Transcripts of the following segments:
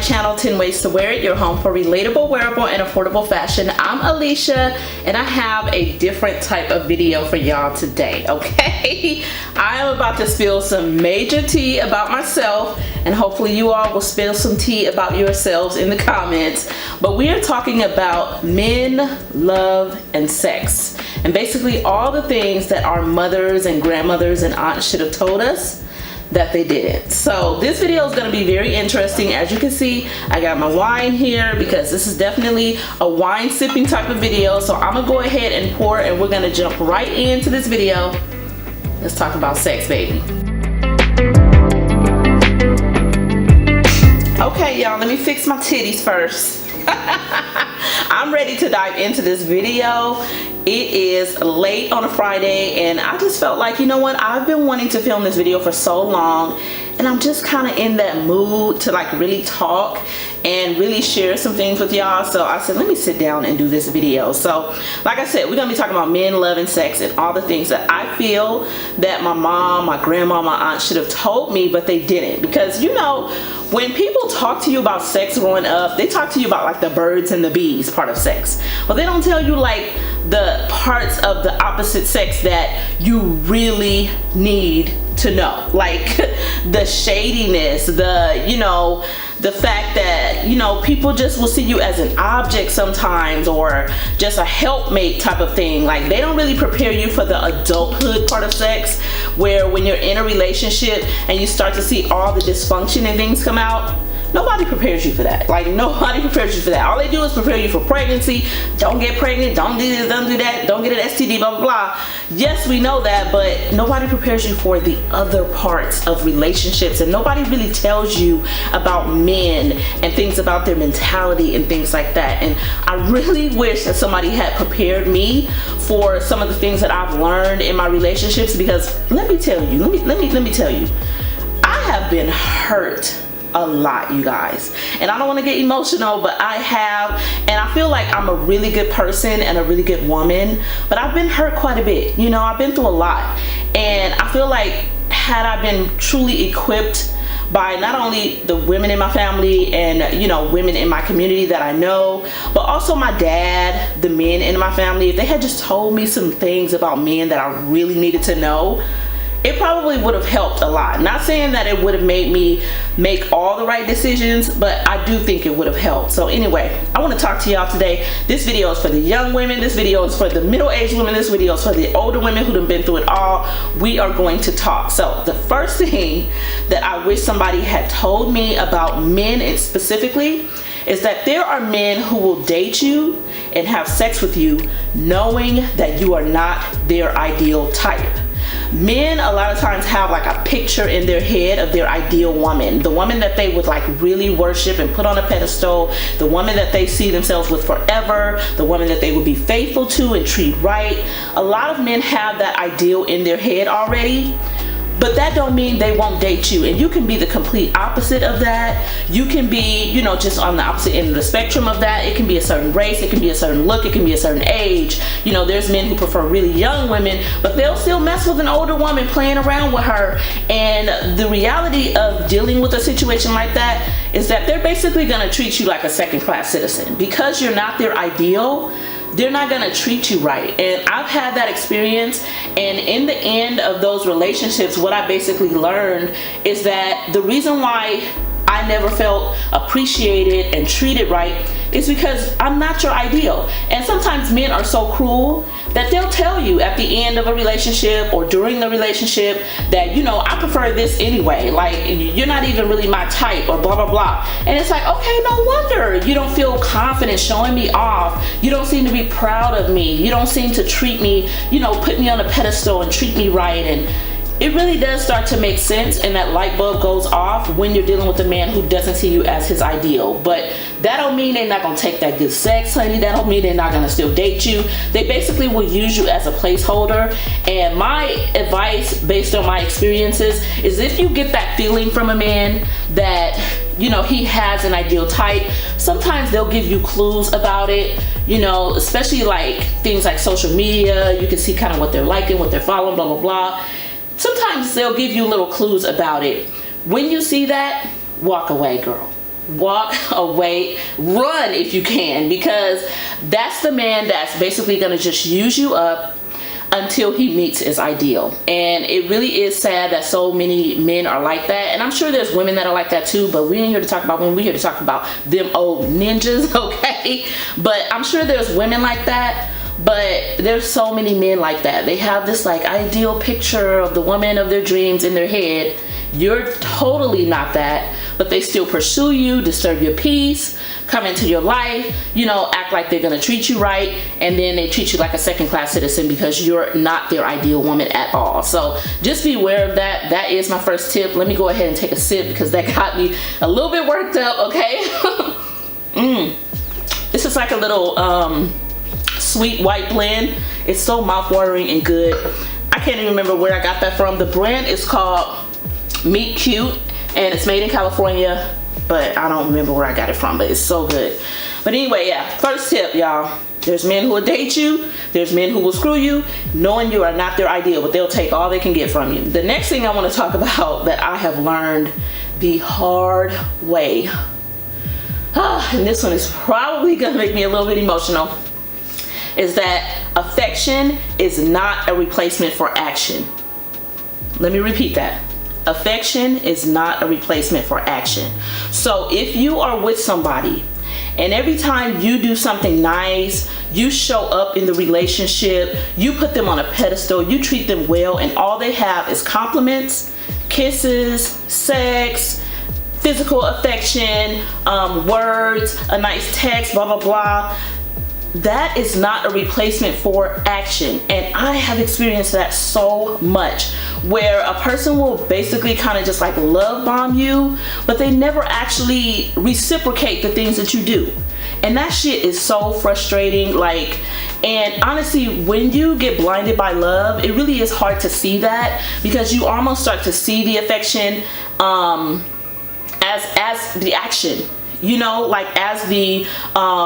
channel 10 Ways to Wear It, your home for relatable, wearable, and affordable fashion. I'm Alicia, and I have a different type of video for y'all today, okay? I am about to spill some major tea about myself, and hopefully you all will spill some tea about yourselves in the comments. But we are talking about men, love, and sex, and basically all the things that our mothers and grandmothers and aunts should have told us that they didn't. So this video is going to be very interesting. As you can see, I got my wine here because this is definitely a wine sipping type of video. So I'm gonna go ahead and pour, and we're gonna jump right into this video. Let's talk about sex, baby. Okay, y'all, let me fix my titties first. I'm ready to dive into this video. It is late on a Friday, and I just felt like, you know what, I've been wanting to film this video for so long, and I'm just kind of in that mood to like really talk and really share some things with y'all. So I said, let me sit down and do this video. So like I said, we're gonna be talking about men, love, and sex, and all the things that I feel that my mom, my grandma, my aunt should have told me, but they didn't. Because, you know, when people talk to you about sex growing up, they talk to you about like the birds and the bees part of sex. Well, they don't tell you like the parts of the opposite sex that you really need to know. Like the shadiness, the, you know, the fact that, you know, people just will see you as an object sometimes, or just a helpmate type of thing. Like they don't really prepare you for the adulthood part of sex, where when you're in a relationship and you start to see all the dysfunction and things come out. Nobody prepares you for that. Like nobody prepares you for that. All they do is prepare you for pregnancy. Don't get pregnant, don't do this, don't do that, don't get an STD, blah, blah, blah. Yes, we know that, but nobody prepares you for the other parts of relationships, and nobody really tells you about men and things about their mentality and things like that. And I really wish that somebody had prepared me for some of the things that I've learned in my relationships, because let me tell you, let me tell you, I have been hurt a lot, you guys, and I don't want to get emotional, but I have, and I feel like I'm a really good person and a really good woman, but I've been hurt quite a bit. You know, I've been through a lot, and I feel like had I been truly equipped by not only the women in my family and, you know, women in my community that I know, but also my dad, the men in my family, if they had just told me some things about men that I really needed to know, it probably would have helped a lot. Not saying that it would have made me make all the right decisions, but I do think it would have helped. So anyway, I want to talk to y'all today. This video is for the young women. This video is for the middle-aged women. This video is for the older women who have been through it all. We are going to talk. So the first thing that I wish somebody had told me about men, and specifically, is that there are men who will date you and have sex with you knowing that you are not their ideal type. Men a lot of times have like a picture in their head of their ideal woman, the woman that they would like really worship and put on a pedestal, the woman that they see themselves with forever, the woman that they would be faithful to and treat right. A lot of men have that ideal in their head already, but that don't mean they won't date you. And you can be the complete opposite of that. You can be, you know, just on the opposite end of the spectrum of that. It can be a certain race, it can be a certain look, it can be a certain age. You know, there's men who prefer really young women, but they'll still mess with an older woman, playing around with her. And the reality of dealing with a situation like that is that they're basically gonna treat you like a second-class citizen. Because you're not their ideal, they're not gonna treat you right. And I've had that experience, and in the end of those relationships, what I basically learned is that the reason why I never felt appreciated and treated right is because I'm not your ideal. And sometimes men are so cruel that they'll tell you at the end of a relationship or during the relationship that, you know, I prefer this anyway, like you're not even really my type, or blah blah blah. And it's like, okay, no wonder you don't feel confident showing me off. You don't seem to be proud of me. You don't seem to treat me, you know, put me on a pedestal and treat me right. And it really does start to make sense, and that light bulb goes off when you're dealing with a man who doesn't see you as his ideal. But that don't mean they're not gonna take that good sex, honey. That don't mean they're not gonna still date you. They basically will use you as a placeholder. And my advice, based on my experiences, is if you get that feeling from a man that, you know, he has an ideal type, sometimes they'll give you clues about it, you know, especially like things like social media. You can see kind of what they're liking, what they're following, blah blah blah. Sometimes they'll give you little clues about it. When you see that, walk away, girl. walk away, run if you can, because that's the man that's basically going to just use you up until he meets his ideal. And it really is sad that so many men are like that, and I'm sure there's women that are like that too, but we ain't here to talk about women, we're here to talk about them old ninjas. Okay, but I'm sure there's women like that, but there's so many men like that. They have this like ideal picture of the woman of their dreams in their head. You're totally not that, but they still pursue you, disturb your peace, come into your life, you know, act like they're gonna treat you right, and then they treat you like a second-class citizen because you're not their ideal woman at all. So just be aware of that. That is my first tip. Let me go ahead and take a sip because that got me a little bit worked up, okay? This is like a little sweet white blend. It's so mouth-watering and good. I can't even remember where I got that from. The brand is called Meet Cute, and it's made in California, but I don't remember where I got it from, but it's so good. But anyway, yeah, first tip, y'all. There's men who will date you. There's men who will screw you, knowing you are not their ideal, but they'll take all they can get from you. The next thing I want to talk about that I have learned the hard way, and this one is probably going to make me a little bit emotional, is that affection is not a replacement for action. Let me repeat that. Affection is not a replacement for action. So if you are with somebody and every time you do something nice, you show up in the relationship, you put them on a pedestal, you treat them well, and all they have is compliments, kisses, sex, physical affection, words, a nice text, blah, blah, blah, that is not a replacement for action. And I have experienced that so much, where a person will basically kind of just like love bomb you, but they never actually reciprocate the things that you do. And that shit is so frustrating. Like, and honestly, when you get blinded by love, it really is hard to see that, because you almost start to see the affection as the action, you know, like as the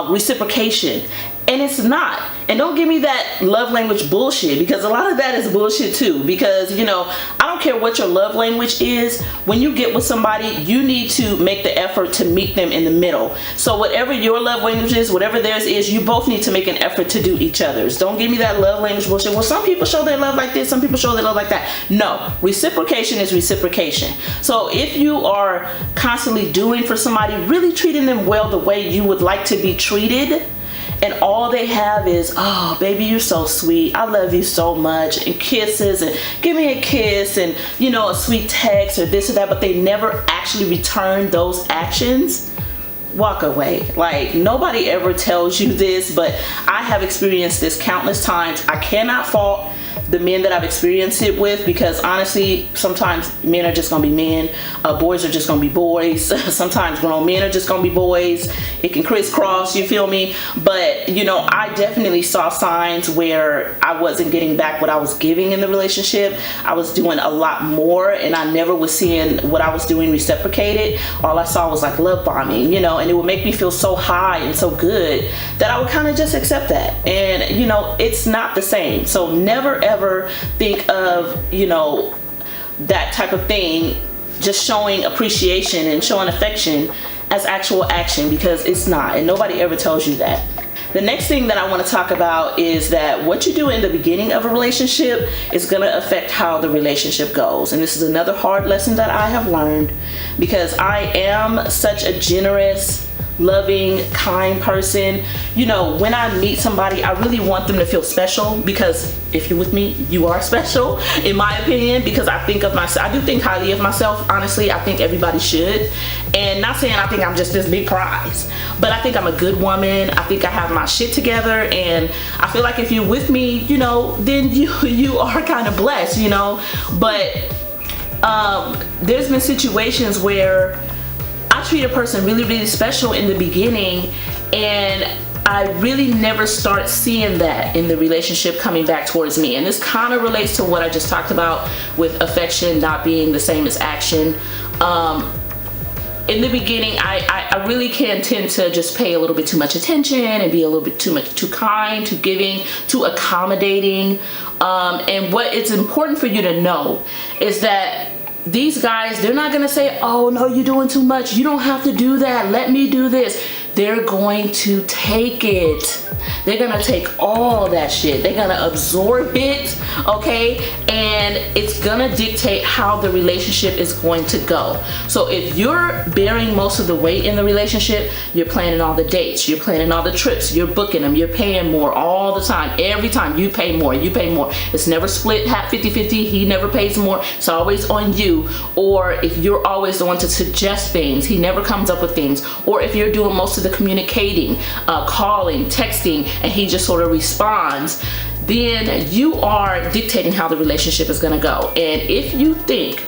reciprocation. And it's not. And don't give me that love language bullshit, because a lot of that is bullshit too. Because, you know, I don't care what your love language is. When you get with somebody, you need to make the effort to meet them in the middle. So whatever your love language is, whatever theirs is, you both need to make an effort to do each other's. Don't give me that love language bullshit. Well, some people show their love like this, some people show their love like that. No, reciprocation is reciprocation. So if you are constantly doing for somebody, really treating them well the way you would like to be treated, and all they have is, oh, baby, you're so sweet, I love you so much, and kisses, and give me a kiss, and, you know, a sweet text or this or that, but they never actually return those actions, walk away. Like, nobody ever tells you this, but I have experienced this countless times. I cannot fault the men that I've experienced it with, because honestly, sometimes men are just gonna be men, boys are just gonna be boys, sometimes grown men are just gonna be boys. It can crisscross, you feel me? But, you know, I definitely saw signs where I wasn't getting back what I was giving in the relationship. I was doing a lot more, and I never was seeing what I was doing reciprocated. All I saw was like love bombing, you know, and it would make me feel so high and so good that I would kind of just accept that. And, you know, it's not the same. So never ever think of, you know, that type of thing, just showing appreciation and showing affection as actual action, because it's not, and nobody ever tells you that. The next thing that I want to talk about is that what you do in the beginning of a relationship is going to affect how the relationship goes. And this is another hard lesson that I have learned, because I am such a generous, loving, kind person. You know, when I meet somebody, I really want them to feel special, because if you're with me, you are special, in my opinion, because I think of myself, I do think highly of myself, honestly. I think everybody should. And not saying I think I'm just this big prize, but I think I'm a good woman. I think I have my shit together, and I feel like if you're with me, you know, then you are kind of blessed, you know. But there's been situations where I treat a person really, really special in the beginning, and I really never start seeing that in the relationship coming back towards me. And this kind of relates to what I just talked about with affection not being the same as action. In the beginning, I really can tend to just pay a little bit too much attention and be a little bit too kind, too giving, too accommodating. And what it's important for you to know is that these guys, they're not gonna say, oh no, you're doing too much, you don't have to do that, let me do this. They're going to take it. They're gonna take all that shit. They're gonna absorb it, okay? And it's gonna dictate how the relationship is going to go. So if you're bearing most of the weight in the relationship, you're planning all the dates, you're planning all the trips, you're booking them, you're paying more all the time. Every time you pay more, you pay more. It's never split 50-50, he never pays more, it's always on you. Or if you're always the one to suggest things, he never comes up with things. Or if you're doing most of the communicating, calling, texting, and he just sort of responds, then you are dictating how the relationship is going to go. And if you think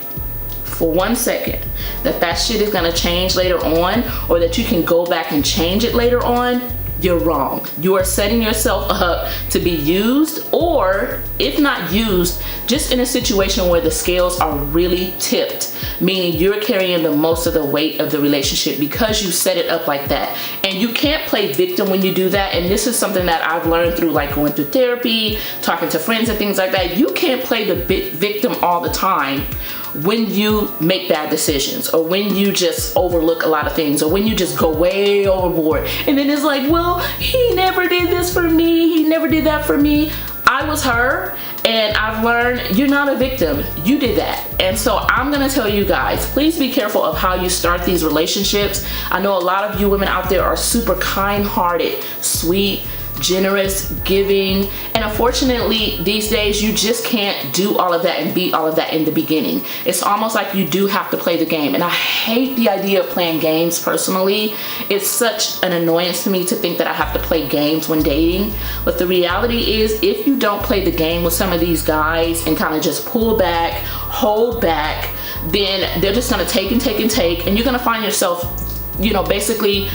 for 1 second that shit is going to change later on, or that you can go back and change it later on, you're wrong. You are setting yourself up to be used, or if not used, just in a situation where the scales are really tipped, meaning you're carrying the most of the weight of the relationship because you set it up like that. And you can't play victim when you do that. And this is something that I've learned through like going through therapy, talking to friends and things like that. You can't play the victim all the time when you make bad decisions, or when you just overlook a lot of things, or when you just go way overboard. And then it's like, well, he never did this for me, he never did that for me. I was her, and I've learned you're not a victim, you did that. And so I'm gonna tell you guys, please be careful of how you start these relationships. I know a lot of you women out there are super kind-hearted, sweet, generous, giving, and unfortunately these days you just can't do all of that and be all of that in the beginning. It's almost like you do have to play the game, and I hate the idea of playing games personally. It's such an annoyance to me to think that I have to play games when dating, but the reality is if you don't play the game with some of these guys and kind of just pull back, hold back, then they're just gonna take and take and take, and you're gonna find yourself, you know, basically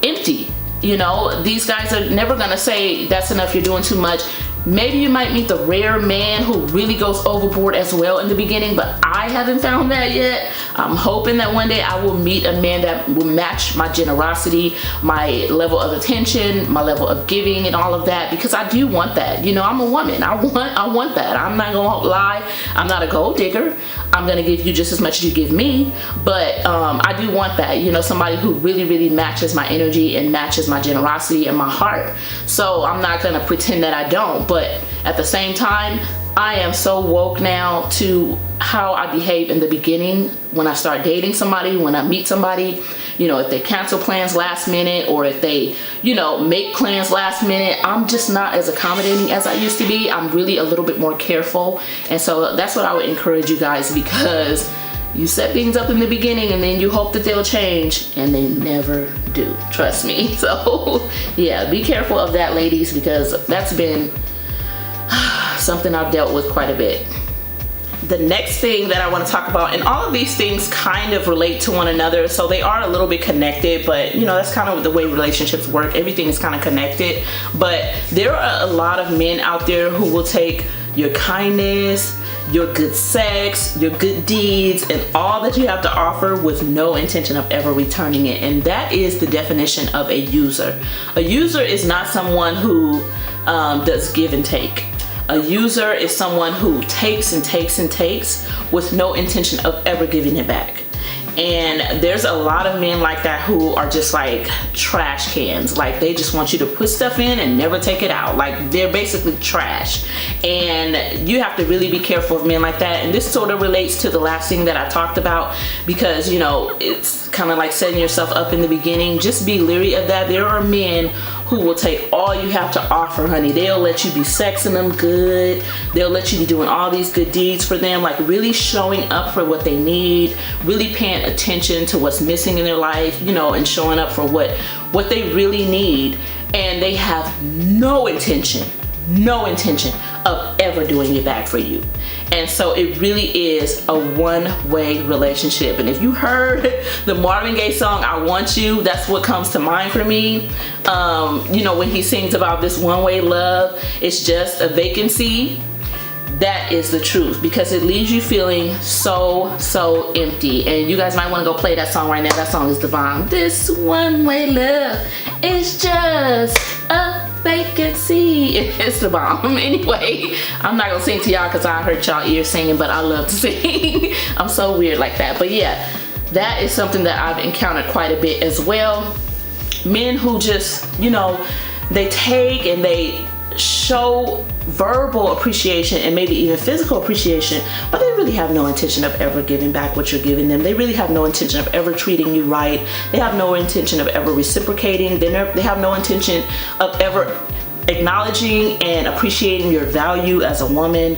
empty. You know, these guys are never gonna say that's enough, you're doing too much. Maybe you might meet the rare man who really goes overboard as well in the beginning, but I haven't found that yet. I'm hoping that one day I will meet a man that will match my generosity, my level of attention, my level of giving, and all of that, because I do want that. You know, I'm a woman. I want that. I'm not gonna lie. I'm not a gold digger. I'm gonna give you just as much as you give me, but I do want that. You know, somebody who really, really matches my energy and matches my generosity and my heart. So I'm not gonna pretend that I don't, but at the same time, I am so woke now to how I behave in the beginning when I start dating somebody, when I meet somebody. You know, if they cancel plans last minute, or if they, you know, make plans last minute, I'm just not as accommodating as I used to be. I'm really a little bit more careful. And so that's what I would encourage you guys, because you set things up in the beginning and then you hope that they'll change, and they never do, trust me. So yeah, be careful of that, ladies, because that's been something I've dealt with quite a bit. The next thing that I want to talk about, and all of these things kind of relate to one another, so they are a little bit connected, but you know, that's kind of the way relationships work. Everything is kind of connected. But there are a lot of men out there who will take your kindness, your good sex, your good deeds, and all that you have to offer with no intention of ever returning it. And that is the definition of a user. A user is not someone who does give and take. A user is someone who takes and takes and takes with no intention of ever giving it back. And there's a lot of men like that who are just like trash cans. Like, they just want you to put stuff in and never take it out. Like, they're basically trash. And you have to really be careful of men like that. And this sort of relates to the last thing that I talked about, because, you know, it's kind of like setting yourself up in the beginning. Just be leery of that. There are men who will take all you have to offer, honey. They'll let you be sexing them good. They'll let you be doing all these good deeds for them, like really showing up for what they need, really paying attention to what's missing in their life, you know, and showing up for what they really need. And they have no intention of ever doing it back for you. And so it really is a one-way relationship. And if you heard the Marvin Gaye song, I Want You, that's what comes to mind for me. You know, when he sings about this one-way love, it's just a vacancy. That is the truth, because it leaves you feeling so empty. And you guys might want to go play that song right now. That song is divine. This one-way love is just a vacancy. It's the bomb. Anyway, I'm not gonna sing to y'all because I hurt y'all ears singing, but I love to sing. I'm so weird like that. But yeah, that is something that I've encountered quite a bit as well. Men who just, you know, they take and they show verbal appreciation and maybe even physical appreciation, but they really have no intention of ever giving back what you're giving them. They really have no intention of ever treating you right. They have no intention of ever reciprocating. They have no intention of ever acknowledging and appreciating your value as a woman.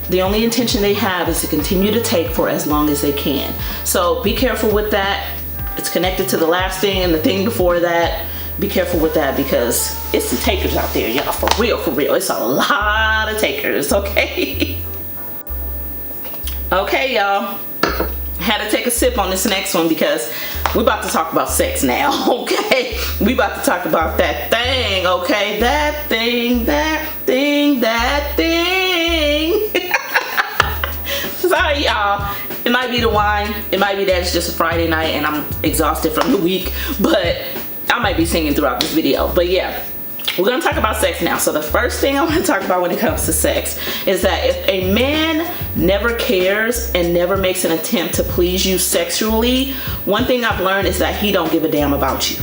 The only intention they have is to continue to take for as long as they can. So be careful with that. It's connected to the last thing and the thing before that. Be careful with that because it's some takers out there, y'all. For real, for real. It's a lot of takers, okay? Okay, y'all. Had to take a sip on this next one because we're about to talk about sex now, okay? We about to talk about that thing, okay? That thing, that thing, that thing. Sorry, y'all. It might be the wine. It might be that it's just a Friday night and I'm exhausted from the week, but I might be singing throughout this video. But yeah, we're gonna talk about sex now. So the first thing I want to talk about when it comes to sex is that if a man never cares and never makes an attempt to please you sexually, one thing I've learned is that he don't give a damn about you.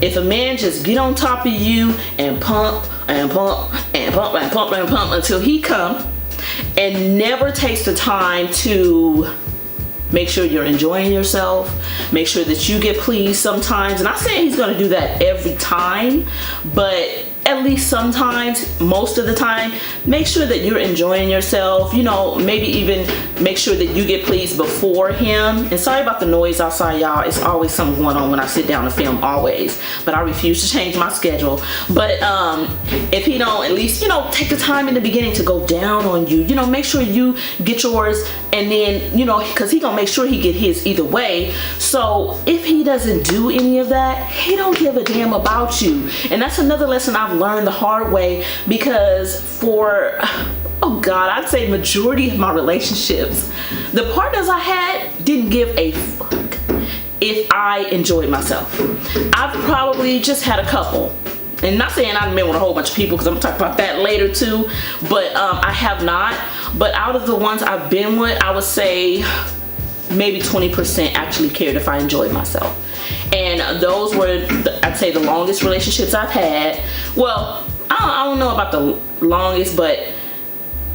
If a man just get on top of you and pump and pump and pump and pump and pump until he come and never takes the time to make sure you're enjoying yourself, make sure that you get pleased sometimes. And I'm not saying he's gonna do that every time, but at least sometimes, most of the time, make sure that you're enjoying yourself. You know, maybe even make sure that you get pleased before him. And sorry about the noise outside, y'all. It's always something going on when I sit down to film, always. But I refuse to change my schedule. But if he don't at least, you know, take the time in the beginning to go down on you, you know, make sure you get yours, and then, you know, because he gonna make sure he get his either way. So if he doesn't do any of that, he don't give a damn about you. And that's another lesson I've learned the hard way, because for, oh God, I'd say majority of my relationships, the partners I had didn't give a fuck if I enjoyed myself. I've probably just had a couple, and not saying I've been with a whole bunch of people because I'm gonna talk about that later too, but I have not. But out of the ones I've been with, I would say maybe 20% actually cared if I enjoyed myself. And those were, I'd say, the longest relationships I've had. Well, I don't know about the longest, but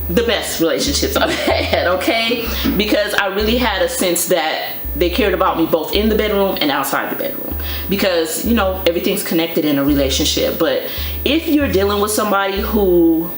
the best relationships I've had, okay? Because I really had a sense that they cared about me both in the bedroom and outside the bedroom. Because, you know, everything's connected in a relationship. But if you're dealing with somebody who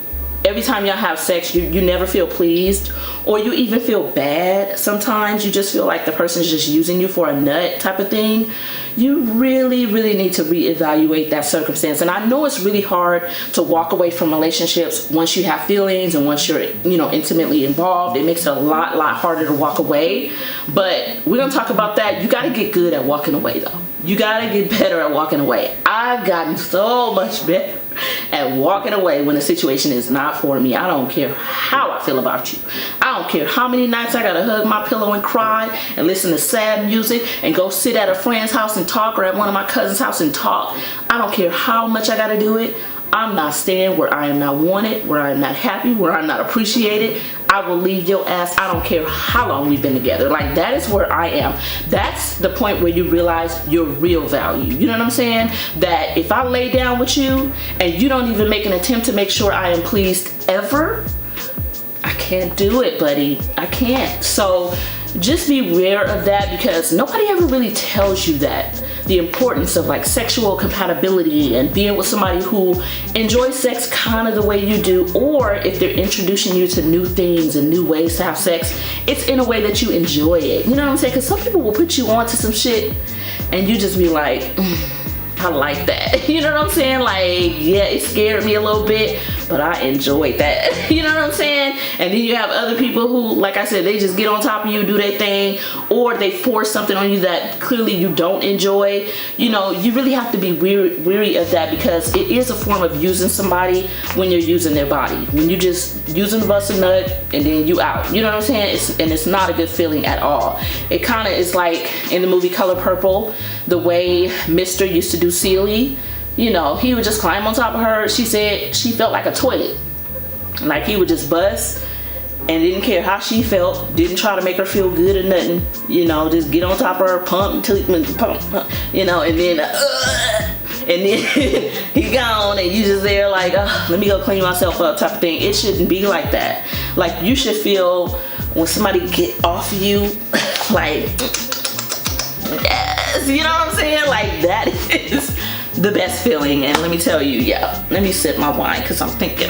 every time y'all have sex, you never feel pleased, or you even feel bad sometimes, you just feel like the person's just using you for a nut type of thing, you really need to reevaluate that circumstance. And I know it's really hard to walk away from relationships once you have feelings and once you're, you know, intimately involved. It makes it a lot harder to walk away. But we're gonna talk about that. You gotta get good at walking away though. You gotta get better at walking away. I've gotten so much better at walking away when the situation is not for me. I don't care how I feel about you. I don't care how many nights I gotta hug my pillow and cry and listen to sad music and go sit at a friend's house and talk, or at one of my cousin's house and talk. I don't care how much I gotta do it. I'm not staying where I am not wanted, where I'm not happy, where I'm not appreciated. I will leave your ass. I don't care how long we've been together. Like, that is where I am. That's the point where you realize your real value. You know what I'm saying? That if I lay down with you and you don't even make an attempt to make sure I am pleased ever, I can't do it, buddy. I can't. So just be aware of that, because nobody ever really tells you that. The importance of like sexual compatibility and being with somebody who enjoys sex kind of the way you do, or if they're introducing you to new things and new ways to have sex, it's in a way that you enjoy it. You know what I'm saying? Because some people will put you on to some shit and you just be like, I like that. You know what I'm saying? Like, yeah, it scared me a little bit, but I enjoyed that. You know what I'm saying? And then you have other people who, like I said, they just get on top of you, do their thing, or they force something on you that clearly you don't enjoy. You know, you really have to be weary of that, because it is a form of using somebody when you're using their body. When you just using the bust a nut and then you out. You know what I'm saying? It's not a good feeling at all. It kind of is like in the movie Color Purple, the way Mr. used to do Celie. you know, he would just climb on top of her. She said she felt like a toilet. Like he would just bust and didn't care how she felt, didn't try to make her feel good or nothing, you know, just get on top of her, pump, you know, and then he gone and you just there like, let me go clean myself up type of thing. It shouldn't be like that. Like you should feel when somebody get off of you, like, yes, you know what I'm saying? Like that is the best feeling. And let me tell you, yeah, let me sip my wine because I'm thinking,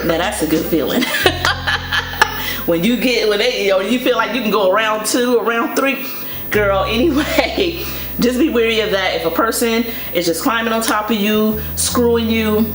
now that's a good feeling. When you get, when they, you know, you feel like you can go around 2 or around 3, girl, anyway, just be wary of that. If a person is just climbing on top of you, screwing you,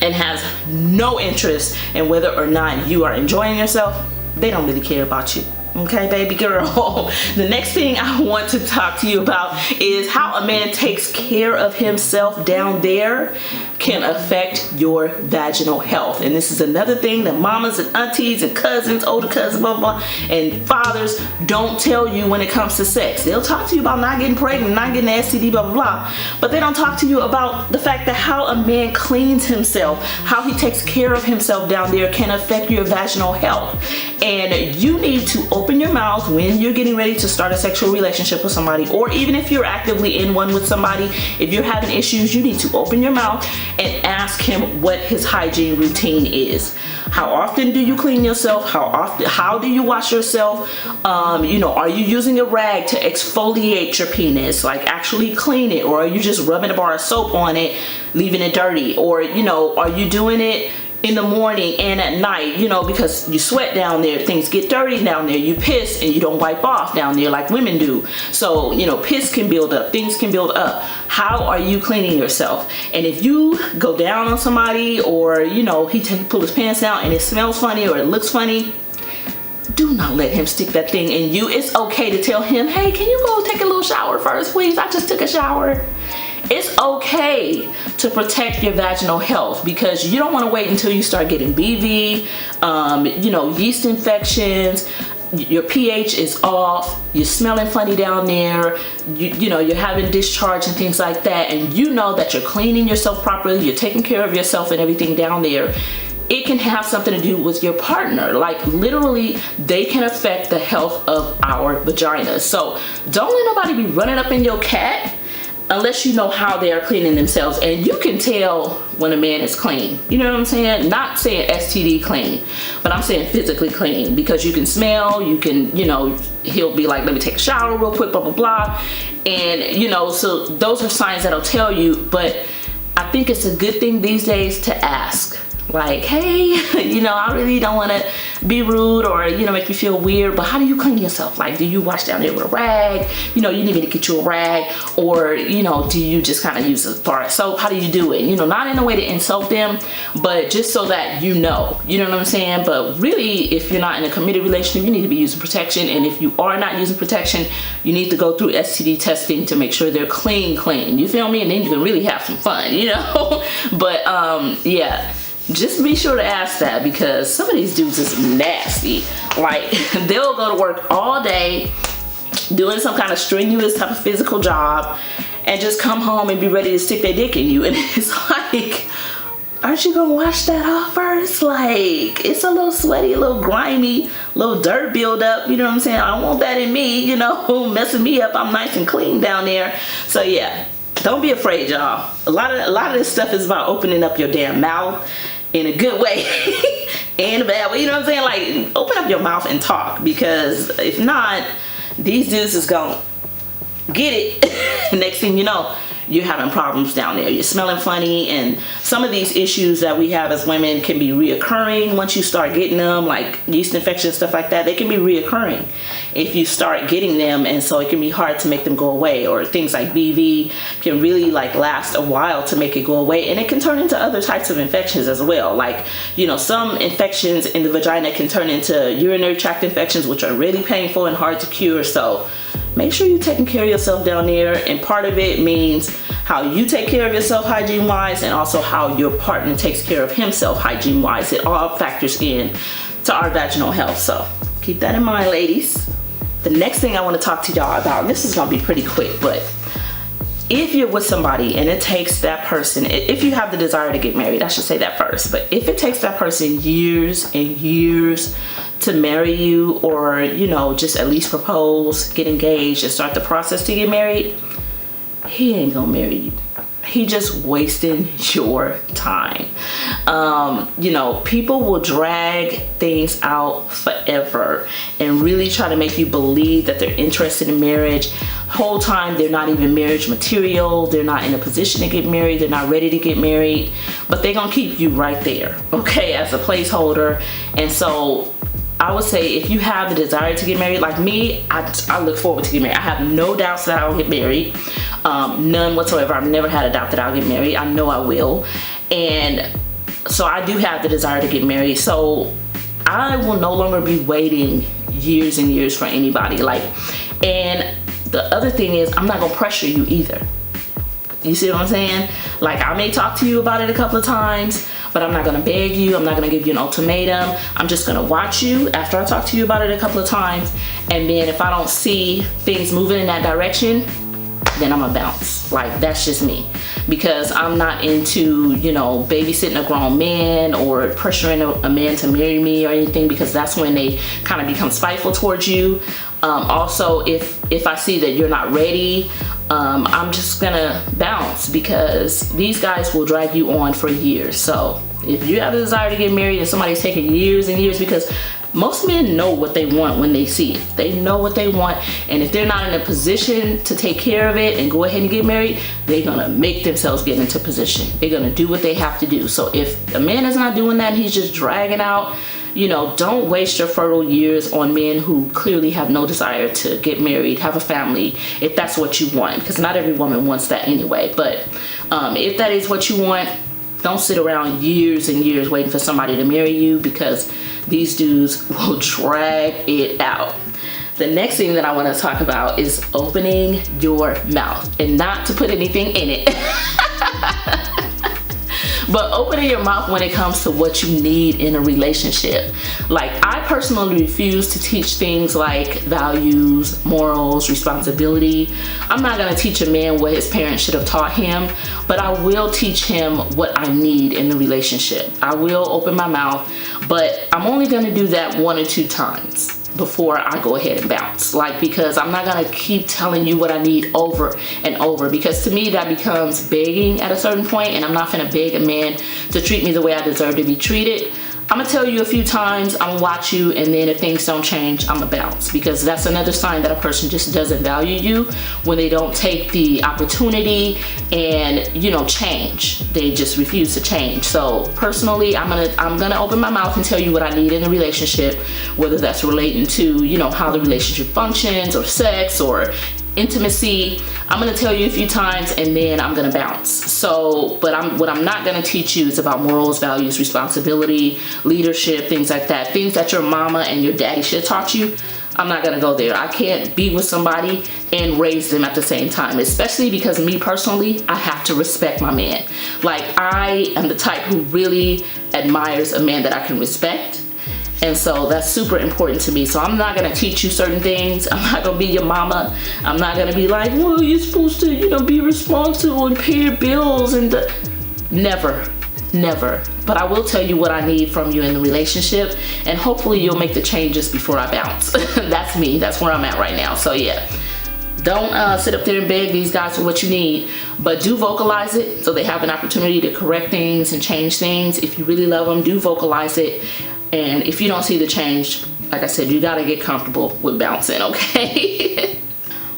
and has no interest in whether or not you are enjoying yourself, they don't really care about you. Okay, baby girl. The next thing I want to talk to you about is how a man takes care of himself down there can affect your vaginal health. And this is another thing that mamas and aunties and cousins, older cousins, blah, blah, blah, and fathers don't tell you when it comes to sex. They'll talk to you about not getting pregnant, not getting an STD, blah, blah, blah. But they don't talk to you about the fact that how a man cleans himself, how he takes care of himself down there can affect your vaginal health. And you need to open your mouth when you're getting ready to start a sexual relationship with somebody, or even if you're actively in one with somebody. If you're having issues, you need to open your mouth and ask him what his hygiene routine is. How often do you clean yourself? How do you wash yourself? You know, are you using a rag to exfoliate your penis, like actually clean it, or are you just rubbing a bar of soap on it, leaving it dirty? Or, you know, are you doing it in the morning and at night, you know, because you sweat down there, things get dirty down there, you piss and you don't wipe off down there like women do. So, you know, piss can build up, things can build up. How are you cleaning yourself? And if you go down on somebody, or, you know, he pull his pants down and it smells funny or it looks funny, do not let him stick that thing in you. It's okay to tell him, hey, can you go take a little shower first, please? I just took a shower. It's okay to protect your vaginal health, because you don't want to wait until you start getting BV, you know, yeast infections, your pH is off, you're smelling funny down there, you know, you're having discharge and things like that, and you know that you're cleaning yourself properly, you're taking care of yourself and everything down there. It can have something to do with your partner. Like literally, they can affect the health of our vaginas. So don't let nobody be running up in your cat unless you know how they are cleaning themselves. And you can tell when a man is clean. You know what I'm saying? Not saying STD clean, but I'm saying physically clean, because you can smell, you can, you know, he'll be like, let me take a shower real quick, blah, blah, blah. And, you know, so those are signs that'll tell you. But I think it's a good thing these days to ask. Like, hey, you know, I really don't want to be rude or, you know, make you feel weird, but how do you clean yourself? Like, do you wash down there with a rag? You know, you need me to get you a rag, or, you know, do you just kind of use a bar of soap? How do you do it? You know, not in a way to insult them, but just so that you know what I'm saying? But really, if you're not in a committed relationship, you need to be using protection. And if you are not using protection, you need to go through STD testing to make sure they're clean. You feel me? And then you can really have some fun, you know? But, yeah. Just be sure to ask that, because some of these dudes is nasty. Like, they'll go to work all day doing some kind of strenuous type of physical job and just come home and be ready to stick their dick in you. And it's like, aren't you gonna wash that off first? Like, it's a little sweaty, a little grimy, a little dirt buildup, you know what I'm saying? I don't want that in me, you know, messing me up. I'm nice and clean down there. So yeah, don't be afraid, y'all. A lot of this stuff is about opening up your damn mouth in a good way and a bad way, you know what I'm saying? Like, open up your mouth and talk, because if not, these dudes is gonna get it. Next thing you know, you're having problems down there. You're smelling funny, and some of these issues that we have as women can be reoccurring once you start getting them, like yeast infections, stuff like that. They can be reoccurring if you start getting them, and so it can be hard to make them go away. Or things like BV can really like last a while to make it go away, and it can turn into other types of infections as well. Like, you know, some infections in the vagina can turn into urinary tract infections, which are really painful and hard to cure. So make sure you're taking care of yourself down there, and part of it means how you take care of yourself hygiene wise, and also how your partner takes care of himself hygiene wise. It all factors in to our vaginal health. So keep that in mind, ladies. The next thing I want to talk to y'all about, and this is going to be pretty quick, but if you're with somebody and it takes that person, if you have the desire to get married, I should say that first, but if it takes that person years and years to marry you, or, you know, just at least propose, get engaged, and start the process to get married, he ain't gonna marry you. He just wasting your time. You know, people will drag things out forever and really try to make you believe that they're interested in marriage. Whole time they're not even marriage material. They're not in a position to get married. They're not ready to get married, but they're gonna keep you right there, okay, as a placeholder. And so I would say, if you have the desire to get married, like me, I look forward to get married. I have no doubts that I'll get married. None whatsoever. I've never had a doubt that I'll get married. I know I will. And so I do have the desire to get married. So I will no longer be waiting years and years for anybody. And the other thing is, I'm not gonna pressure you either. You see what I'm saying? Like, I may talk to you about it a couple of times, but I'm not gonna beg you. I'm not gonna give you an ultimatum. I'm just gonna watch you after I talk to you about it a couple of times. And then if I don't see things moving in that direction, then I'm gonna bounce. Like, that's just me. Because I'm not into, you know, babysitting a grown man or pressuring a man to marry me or anything, because that's when they kind of become spiteful towards you. Also, if I see that you're not ready, I'm just gonna bounce, because these guys will drag you on for years. So if you have a desire to get married and somebody's taking years and years, because most men know what they want when they see it. They know what they want, and if they're not in a position to take care of it and go ahead and get married, they're gonna make themselves get into position. They're gonna do what they have to do. So if a man is not doing that and he's just dragging out, you know, don't waste your fertile years on men who clearly have no desire to get married, have a family, if that's what you want, because not every woman wants that anyway. But if that is what you want, don't sit around years and years waiting for somebody to marry you, because these dudes will drag it out. The next thing that I want to talk about is opening your mouth, and not to put anything in it. But opening your mouth when it comes to what you need in a relationship. Like, I personally refuse to teach things like values, morals, responsibility. I'm not gonna teach a man what his parents should have taught him, but I will teach him what I need in the relationship. I will open my mouth, but I'm only gonna do that 1 or 2 times before I go ahead and bounce. Like, because I'm not gonna keep telling you what I need over and over, because to me that becomes begging at a certain point, and I'm not gonna beg a man to treat me the way I deserve to be treated. I'm gonna tell you a few times, I'm gonna watch you, and then if things don't change, I'm gonna bounce, because that's another sign that a person just doesn't value you, when they don't take the opportunity and, you know, change. They just refuse to change. So personally, I'm gonna open my mouth and tell you what I need in a relationship, whether that's relating to, you know, how the relationship functions, or sex, or intimacy. I'm gonna tell you a few times, and then I'm gonna bounce. So, but what I'm not gonna teach you is about morals, values, responsibility, leadership, things like that. Things that your mama and your daddy should have taught you. I'm not gonna go there. I can't be with somebody and raise them at the same time, especially because me personally, I have to respect my man. Like, I am the type who really admires a man that I can respect. And so that's super important to me. So I'm not gonna teach you certain things. I'm not gonna be your mama. I'm not gonna be like, well, you're supposed to, you know, be responsible and pay your bills and never, never. But I will tell you what I need from you in the relationship, and hopefully you'll make the changes before I bounce. That's me. That's where I'm at right now. So yeah, don't sit up there and beg these guys for what you need, but do vocalize it so they have an opportunity to correct things and change things. If you really love them, do vocalize it. And if you don't see the change, like I said, you gotta get comfortable with bouncing, okay?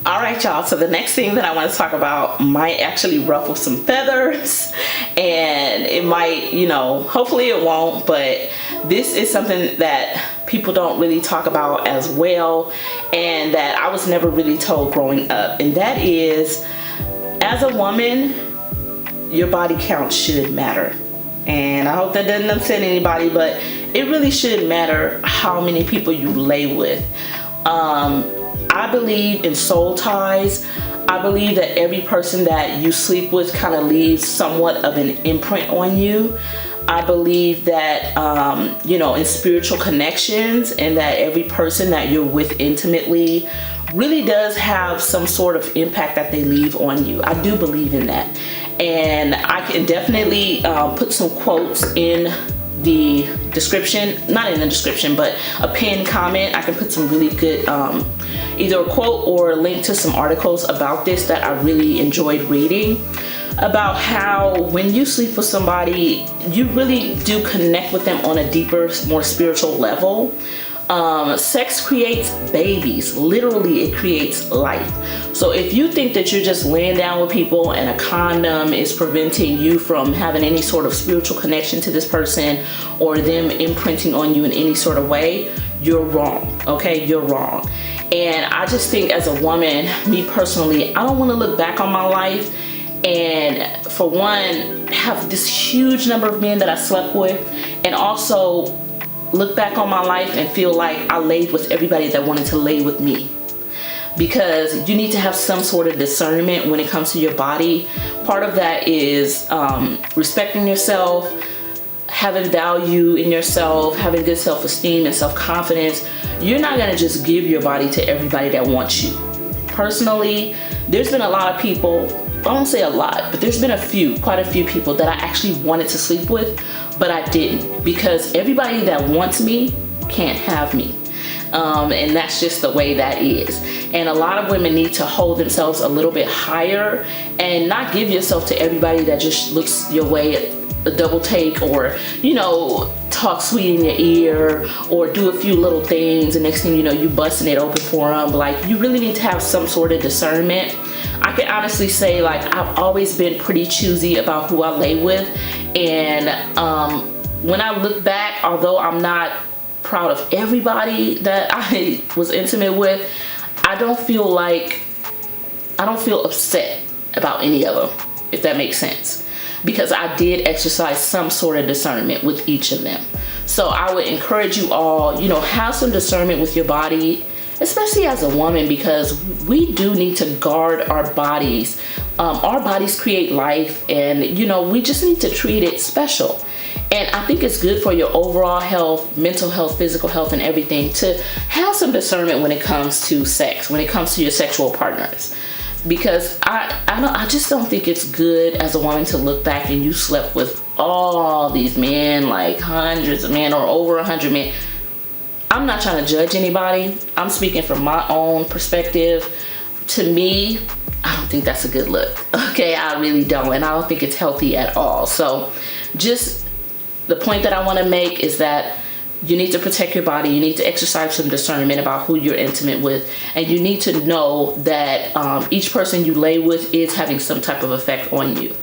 All right, y'all, so the next thing that I want to talk about might actually ruffle some feathers, and it might, you know, hopefully it won't, but this is something that people don't really talk about as well, and that I was never really told growing up, and that is, as a woman, your body count should matter. And I hope that doesn't upset anybody, but it really shouldn't matter how many people you lay with. I believe in soul ties. I believe that every person that you sleep with kind of leaves somewhat of an imprint on you. I believe that, you know, in spiritual connections, and that every person that you're with intimately really does have some sort of impact that they leave on you. I do believe in that. And I can definitely put some quotes in the description, not in the description, but a pinned comment. I can put some really good, either a quote or a link to some articles about this that I really enjoyed reading, about how when you sleep with somebody, you really do connect with them on a deeper, more spiritual level. Sex creates babies. Literally, it creates life. So if you think that you're just laying down with people and a condom is preventing you from having any sort of spiritual connection to this person, or them imprinting on you in any sort of way, you're wrong. Okay, you're wrong. And I just think, as a woman, me personally, I don't want to look back on my life and, for one, have this huge number of men that I slept with, and also look back on my life and feel like I laid with everybody that wanted to lay with me. Because you need to have some sort of discernment when it comes to your body. Part of that is respecting yourself, having value in yourself, having good self-esteem and self-confidence. You're not gonna just give your body to everybody that wants you. Personally, there's been a lot of people, I won't say a lot, but there's been quite a few people that I actually wanted to sleep with, but I didn't, because everybody that wants me can't have me. And that's just the way that is. And a lot of women need to hold themselves a little bit higher and not give yourself to everybody that just looks your way, a double take, or, you know, talk sweet in your ear, or do a few little things, and next thing you know, you busting it open for them. Like, you really need to have some sort of discernment. I can honestly say, like, I've always been pretty choosy about who I lay with. And when I look back, although I'm not proud of everybody that I was intimate with, I don't feel upset about any of them, if that makes sense, because I did exercise some sort of discernment with each of them. So I would encourage you all, you know, have some discernment with your body, especially as a woman, because we do need to guard our bodies. Our bodies create life, and, you know, we just need to treat it special. And I think it's good for your overall health, mental health, physical health, and everything, to have some discernment when it comes to sex, when it comes to your sexual partners. Because I just don't think it's good as a woman to look back and you slept with all these men, like hundreds of men or over 100 men. I'm not trying to judge anybody. I'm speaking from my own perspective. To me, I don't think that's a good look. Okay, I really don't. And I don't think it's healthy at all. So just the point that I want to make is that you need to protect your body. You need to exercise some discernment about who you're intimate with. And you need to know that each person you lay with is having some type of effect on you.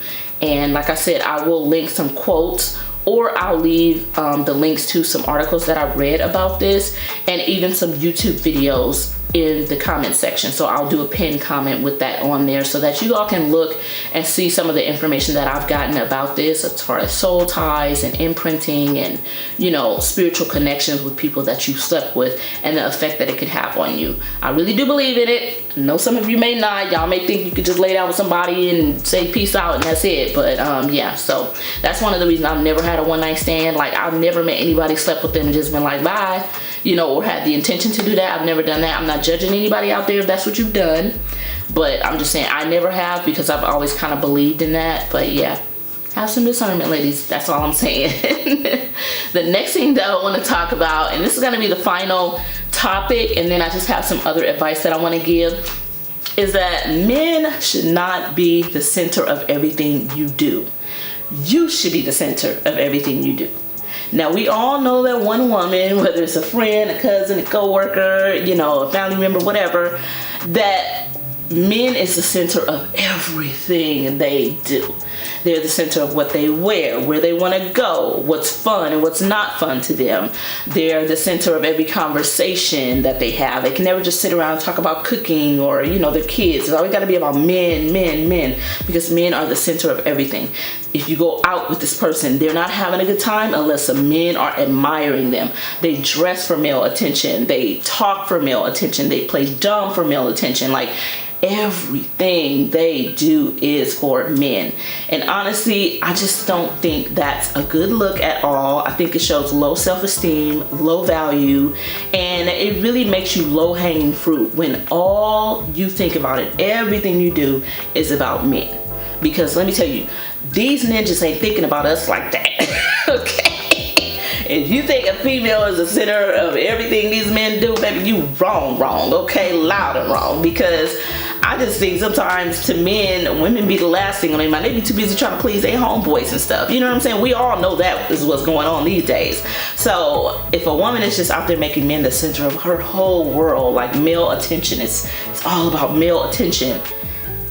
And like I said, I will link some quotes, or I'll leave the links to some articles that I read about this, and even some YouTube videos in the comment section. So I'll do a pinned comment with that on there, so that you all can look and see some of the information that I've gotten about this, as far as soul ties and imprinting and, you know, spiritual connections with people that you slept with, and the effect that it could have on you. I really do believe in it. I know some of you may not. Y'all may think you could just lay down with somebody and say peace out and that's it. But yeah, so that's one of the reasons I've never had a one-night stand. Like, I've never met anybody, slept with them, and just been like, bye, you know, or had the intention to do that. I've never done that. I'm not judging anybody out there if that's what you've done, but I'm just saying I never have, because I've always kind of believed in that. But yeah, have some discernment, ladies. That's all I'm saying. The next thing that I want to talk about, and this is going to be the final topic, and then I just have some other advice that I want to give, is that men should not be the center of everything you do. You should be the center of everything you do. Now, we all know that one woman, whether it's a friend, a cousin, a co-worker, you know, a family member, whatever, that men is the center of everything they do. They're the center of what they wear, where they want to go, what's fun and what's not fun to them. They're the center of every conversation that they have. They can never just sit around and talk about cooking or, you know, their kids. It's always got to be about men, men, men, because men are the center of everything. If you go out with this person, they're not having a good time unless the men are admiring them. They dress for male attention. They talk for male attention. They play dumb for male attention. Like, everything they do is for men. And honestly, I just don't think that's a good look at all. I think it shows low self-esteem, low value, and it really makes you low-hanging fruit when all you think about it, everything you do is about men. Because let me tell you, these ninjas ain't thinking about us like that. Okay? If you think a female is the center of everything these men do, baby, you wrong, okay? Loud and wrong. Because I just think sometimes to men, women be the last thing on their mind. They be too busy trying to please their homeboys and stuff. You know what I'm saying? We all know that is what's going on these days. So if a woman is just out there making men the center of her whole world, like male attention, it's all about male attention,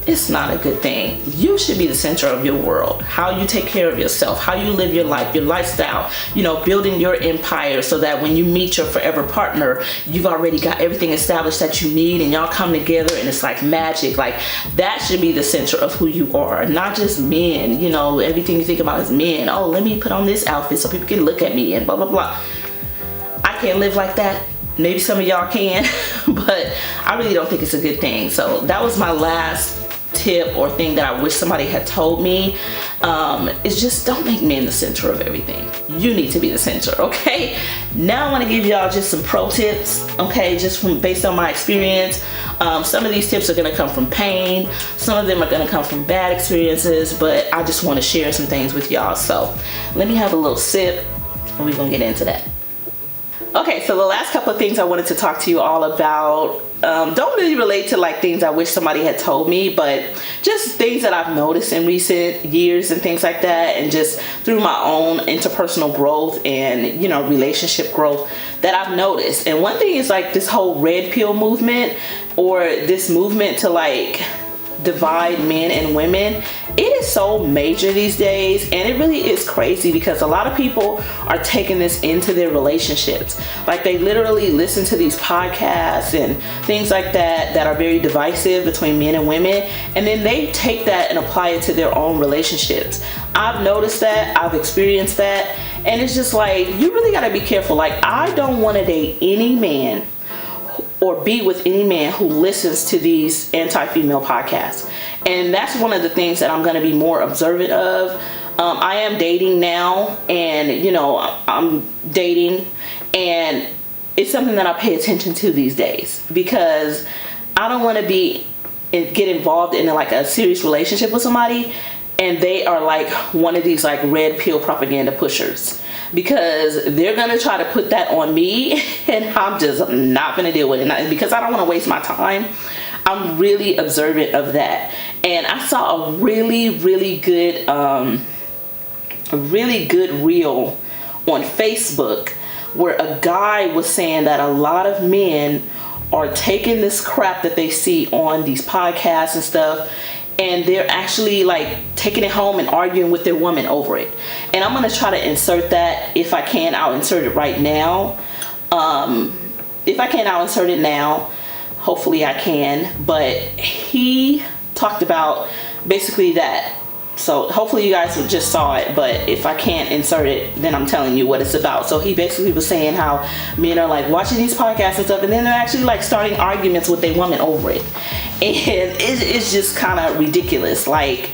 it's not a good thing. You should be the center of your world. How you take care of yourself, how you live your life, your lifestyle, you know, building your empire so that when you meet your forever partner, you've already got everything established that you need and y'all come together and it's like magic. Like that should be the center of who you are, not just men. You know, everything you think about is men. Oh, let me put on this outfit so people can look at me and blah, blah, blah. I can't live like that. Maybe some of y'all can, but I really don't think it's a good thing. So that was my last tip or thing that I wish somebody had told me. Is just don't make men the center of everything. You need to be the center, okay? Now I want to give y'all just some pro tips, okay, just from based on my experience. Some of these tips are going to come from pain, some of them are going to come from bad experiences, but I just want to share some things with y'all. So let me have a little sip and we're going to get into that. Okay, so the last couple of things I wanted to talk to you all about don't really relate to like things I wish somebody had told me, but just things that I've noticed in recent years and things like that, and just through my own interpersonal growth and, you know, relationship growth that I've noticed. And one thing is like this whole red pill movement, or this movement to like divide men and women. It is so major these days, and it really is crazy because a lot of people are taking this into their relationships. Like they literally listen to these podcasts and things like that that are very divisive between men and women, and then they take that and apply it to their own relationships. I've noticed that, I've experienced that, and it's just like, you really got to be careful. Like, I don't want to date any man or be with any man who listens to these anti-female podcasts. And that's one of the things that I'm going to be more observant of. I am dating now, and you know, I'm dating, and it's something that I pay attention to these days because I don't want to get involved in like a serious relationship with somebody and they are like one of these like red pill propaganda pushers, because they're gonna try to put that on me and I'm just not gonna deal with it because I don't want to waste my time. I'm really observant of that, and I saw a really good reel on Facebook where a guy was saying that a lot of men are taking this crap that they see on these podcasts and stuff, and they're actually like taking it home and arguing with their woman over it. And I'm gonna try to insert that. If I can, I'll insert it right now. If I can, I'll insert it now. Hopefully I can. But he talked about basically that. So hopefully you guys just saw it, but if I can't insert it, then I'm telling you what it's about. So he basically was saying how men are like watching these podcasts and stuff, and then they're actually like starting arguments with their woman over it. And it's just kind of ridiculous. Like,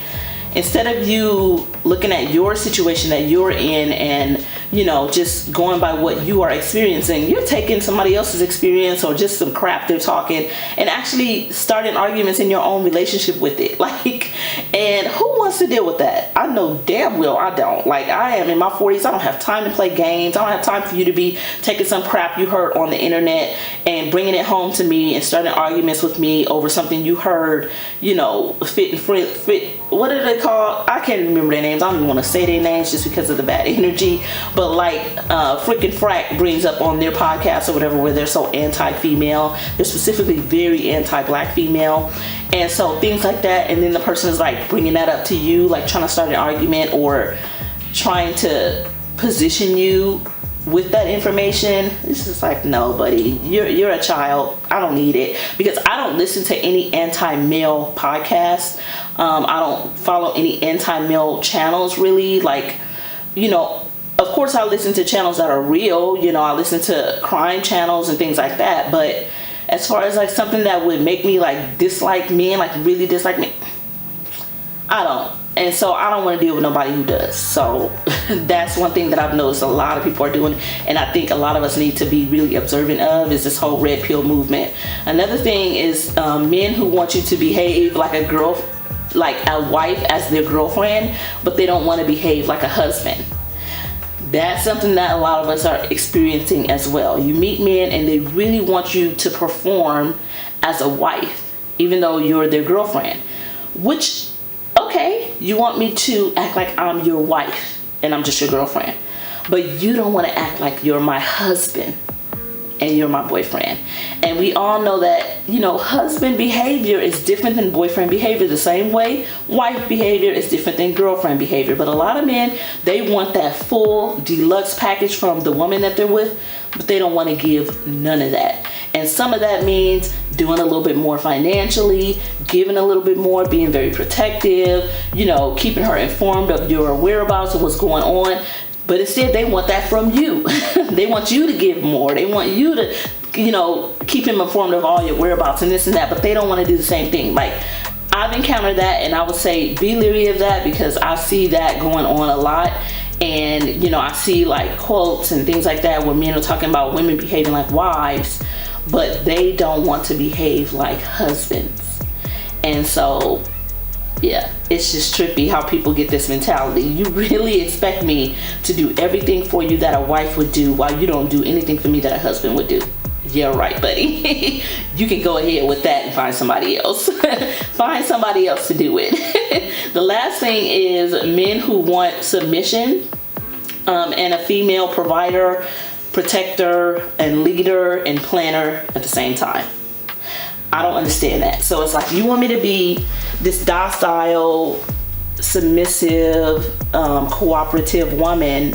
instead of you looking at your situation that you're in and, you know, just going by what you are experiencing, you're taking somebody else's experience or just some crap they're talking and actually starting arguments in your own relationship with it. Like, and who wants to deal with that? I know damn well I don't. Like, I am in my 40s. I don't have time to play games. I don't have time for you to be taking some crap you heard on the internet and bringing it home to me and starting arguments with me over something you heard, you know, fit. What are they called? I can't remember their names. I don't even want to say their names just because of the bad energy. But like Frickin' Frack brings up on their podcast or whatever, where they're so anti-female. They're specifically very anti-black female. And so things like that. And then the person is like bringing that up to you, like trying to start an argument or trying to position you with that information. It's just like, no, buddy, you're a child. I don't need it, because I don't listen to any anti-male podcasts. I don't follow any anti-male channels really. Like, you know, of course I listen to channels that are real, you know, I listen to crime channels and things like that, but as far as like something that would make me like dislike men, like really dislike me, I don't. And so I don't want to deal with nobody who does. So that's one thing that I've noticed a lot of people are doing, and I think a lot of us need to be really observant of, is this whole red pill movement. Another thing is men who want you to behave like a girl, like a wife as their girlfriend, but they don't want to behave like a husband. That's something that a lot of us are experiencing as well. You meet men and they really want you to perform as a wife, even though you're their girlfriend. Which, okay, you want me to act like I'm your wife and I'm just your girlfriend, but you don't want to act like you're my husband and you're my boyfriend. And we all know that, you know, husband behavior is different than boyfriend behavior. The same way wife behavior is different than girlfriend behavior. But a lot of men, they want that full deluxe package from the woman that they're with, but they don't want to give none of that. And some of that means doing a little bit more financially, giving a little bit more, being very protective, you know, keeping her informed of your whereabouts and what's going on. But instead, they want that from you. They want you to give more. They want you to, you know, keep him informed of all your whereabouts and this and that. But they don't want to do the same thing. Like, I've encountered that, and I would say be leery of that, because I see that going on a lot. And, you know, I see like quotes and things like that where men are talking about women behaving like wives, but they don't want to behave like husbands. And so, yeah, it's just trippy how people get this mentality. You really expect me to do everything for you that a wife would do, while you don't do anything for me that a husband would do. Yeah, right, buddy. You can go ahead with that and find somebody else. Find somebody else to do it. The last thing is men who want submission and a female provider, protector, and leader and planner at the same time. I don't understand that. So it's like, you want me to be this docile, submissive, cooperative woman,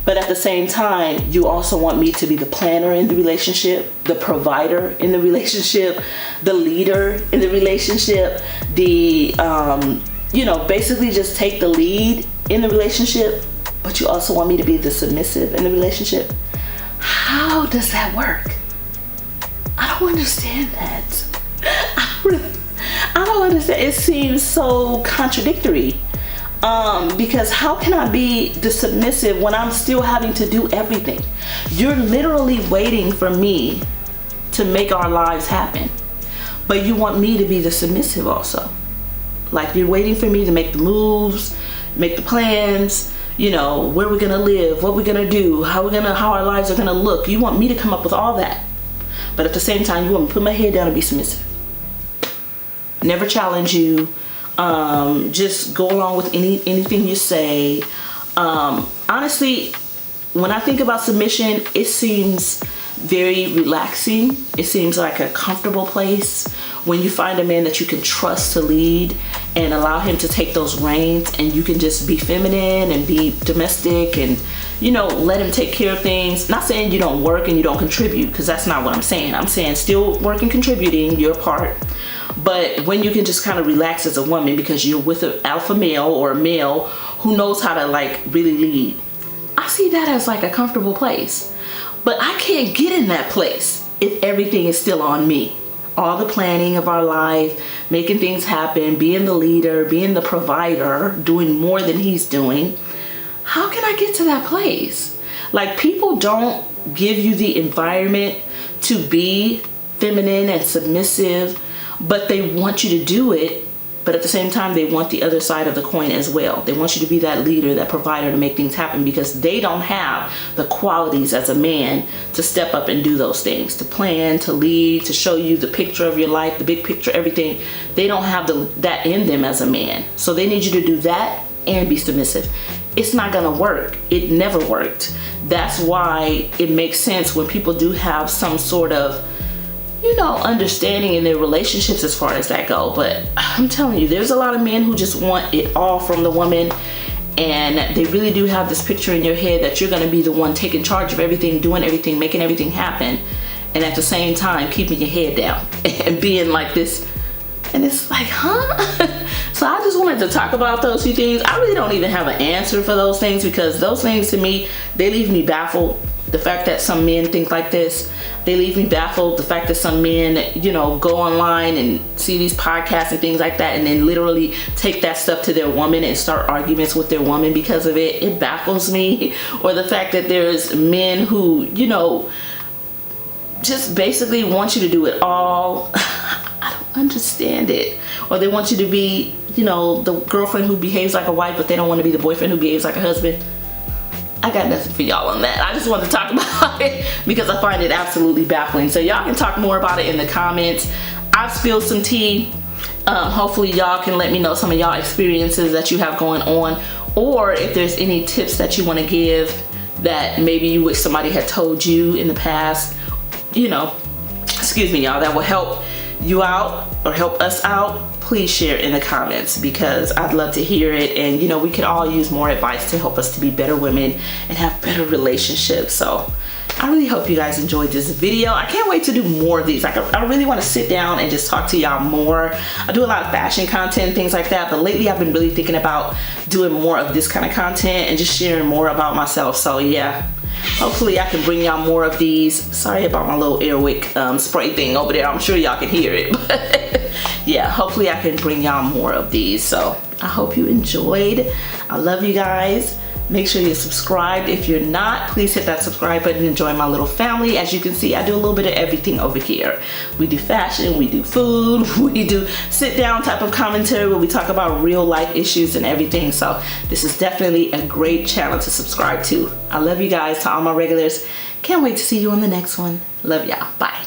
but at the same time, you also want me to be the planner in the relationship, the provider in the relationship, the leader in the relationship, the, you know, basically just take the lead in the relationship, but you also want me to be the submissive in the relationship. How does that work? I don't understand that. I don't understand. It seems so contradictory. Because how can I be the submissive when I'm still having to do everything? You're literally waiting for me to make our lives happen, but you want me to be the submissive also. Like, you're waiting for me to make the moves, make the plans, you know, where we're gonna live, what we're gonna do, how our lives are gonna look. You want me to come up with all that, but at the same time, you want me to put my head down and be submissive. Never challenge you. Just go along with anything you say. Honestly, when I think about submission, it seems very relaxing. It seems like a comfortable place when you find a man that you can trust to lead and allow him to take those reins, and you can just be feminine and be domestic and, you know, let him take care of things. Not saying you don't work and you don't contribute, because that's not what I'm saying. I'm saying still work and contributing your part. But when you can just kind of relax as a woman because you're with an alpha male or a male who knows how to like really lead, I see that as like a comfortable place. But I can't get in that place if everything is still on me. All the planning of our life, making things happen, being the leader, being the provider, doing more than he's doing. How can I get to that place? Like, people don't give you the environment to be feminine and submissive, but they want you to do it. But at the same time, they want the other side of the coin as well. They want you to be that leader, that provider, to make things happen, because they don't have the qualities as a man to step up and do those things, to plan, to lead, to show you the picture of your life, the big picture, everything. They don't have that in them as a man. So they need you to do that and be submissive. It's not gonna work. It never worked. That's why it makes sense when people do have some sort of, you know, understanding in their relationships as far as that go. But I'm telling you, there's a lot of men who just want it all from the woman, and they really do have this picture in your head that you're going to be the one taking charge of everything, doing everything, making everything happen, and at the same time keeping your head down and being like this. And it's like, huh? So I just wanted to talk about those few things. I really don't even have an answer for those things, because those things to me, they leave me baffled. The fact that some men think like this, they leave me baffled. The fact that some men, you know, go online and see these podcasts and things like that, and then literally take that stuff to their woman and start arguments with their woman because of it. It baffles me. Or the fact that there's men who, you know, just basically want you to do it all. I don't understand it. Or they want you to be, you know, the girlfriend who behaves like a wife, but they don't want to be the boyfriend who behaves like a husband. I got nothing for y'all on that. I just want to talk about it because I find it absolutely baffling. So y'all can talk more about it in the comments. I've spilled some tea. Hopefully y'all can let me know some of y'all experiences that you have going on, or if there's any tips that you want to give that maybe you wish somebody had told you in the past, you know, excuse me y'all, that will help you out or help us out. Please share in the comments because I'd love to hear it. And you know, we could all use more advice to help us to be better women and have better relationships. So I really hope you guys enjoyed this video. I can't wait to do more of these. Like, I really want to sit down and just talk to y'all more. I do a lot of fashion content, things like that, but lately I've been really thinking about doing more of this kind of content and just sharing more about myself. So yeah, hopefully I can bring y'all more of these. Sorry about my little Airwick spray thing over there. I'm sure y'all can hear it. But yeah, hopefully I can bring y'all more of these. So I hope you enjoyed. I love you guys. Make sure you're subscribed. If you're not, please hit that subscribe button and join my little family. As you can see, I do a little bit of everything over here. We do fashion, we do food, we do sit down type of commentary where we talk about real life issues and everything. So this is definitely a great channel to subscribe to. I love you guys. To all my regulars, can't wait to see you on the next one. Love y'all. Bye.